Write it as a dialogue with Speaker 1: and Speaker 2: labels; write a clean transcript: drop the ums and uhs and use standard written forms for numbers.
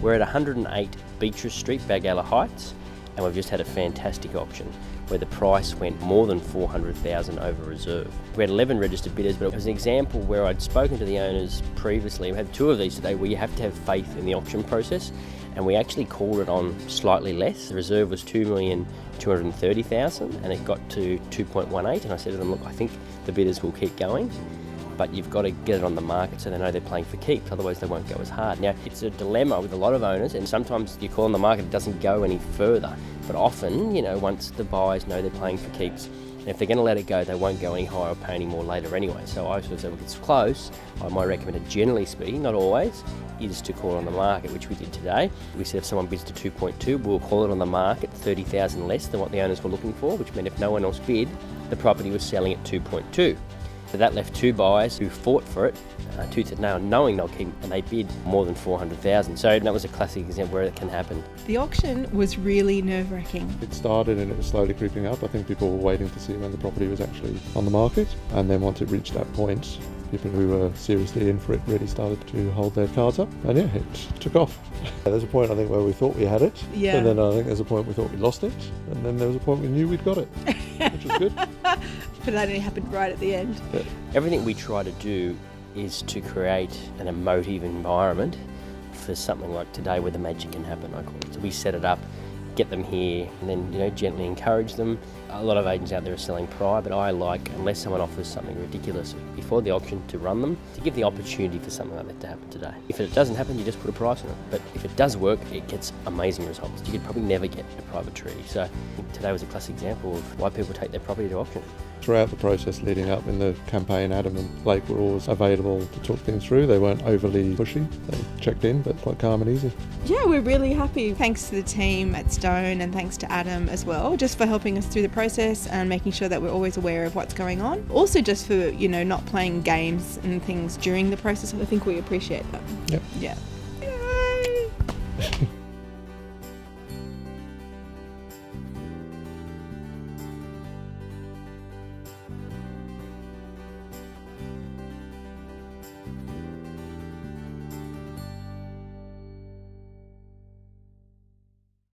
Speaker 1: We're at 108 Beatrice Street, Balgowlah Heights, and we've just had a fantastic auction where the price went more than $400,000 over reserve. We had 11 registered bidders, but it was an example where I'd spoken to the owners previously. We had 2 of these today where you have to have faith in the auction process, and we actually called it on slightly less. The reserve was $2,230,000 and it got to 2.18, and I said to them, look, I think the bidders will keep going, but you've got to get it on the market so they know they're playing for keeps, otherwise they won't go as hard. Now, it's a dilemma with a lot of owners, and sometimes you call on the market, it doesn't go any further. But often, once the buyers know they're playing for keeps, and if they're going to let it go, they won't go any higher or pay any more later anyway. So I sort of said, if it's close, I might recommend it, generally speaking, not always, is to call on the market, which we did today. We said if someone bids to 2.2, we'll call it on the market $30,000 less than what the owners were looking for, which meant if no one else bid, the property was selling at 2.2. So that left 2 buyers who fought for it, tooth and nail, knowing they'll keep, and they bid more than $400,000. So that was a classic example where it can happen.
Speaker 2: The auction was really nerve-wracking.
Speaker 3: It started and it was slowly creeping up. I think people were waiting to see when the property was actually on the market, and then once it reached that point, people who were seriously in for it really started to hold their cards up, and yeah, it took off. There's a point I think where we thought we had it, and then I think there's a point we thought we lost it, and then there was a point we knew we'd got it, which was good.
Speaker 2: But that only happened right at the end.
Speaker 3: Yeah.
Speaker 1: Everything we try to do is to create an emotive environment for something like today where the magic can happen, I call it. So we set it up, get them here, and then gently encourage them. A lot of agents out there are selling prior, but I like, unless someone offers something ridiculous before the auction, to run them, to give the opportunity for something like that to happen today. If it doesn't happen, you just put a price on it. But if it does work, it gets amazing results. You could probably never get a private treaty. So I think today was a classic example of why people take their property to auction.
Speaker 3: Throughout the process leading up in the campaign, Adam and Blake were always available to talk things through. They weren't overly pushy. They checked in, but quite calm and easy.
Speaker 2: Yeah, we're really happy. Thanks to the team at Stone and thanks to Adam as well, just for helping us through the process and making sure that we're always aware of what's going on. Also just for, not playing games and things during the process. I think we appreciate that.
Speaker 3: Yep.
Speaker 2: Yeah. Yay!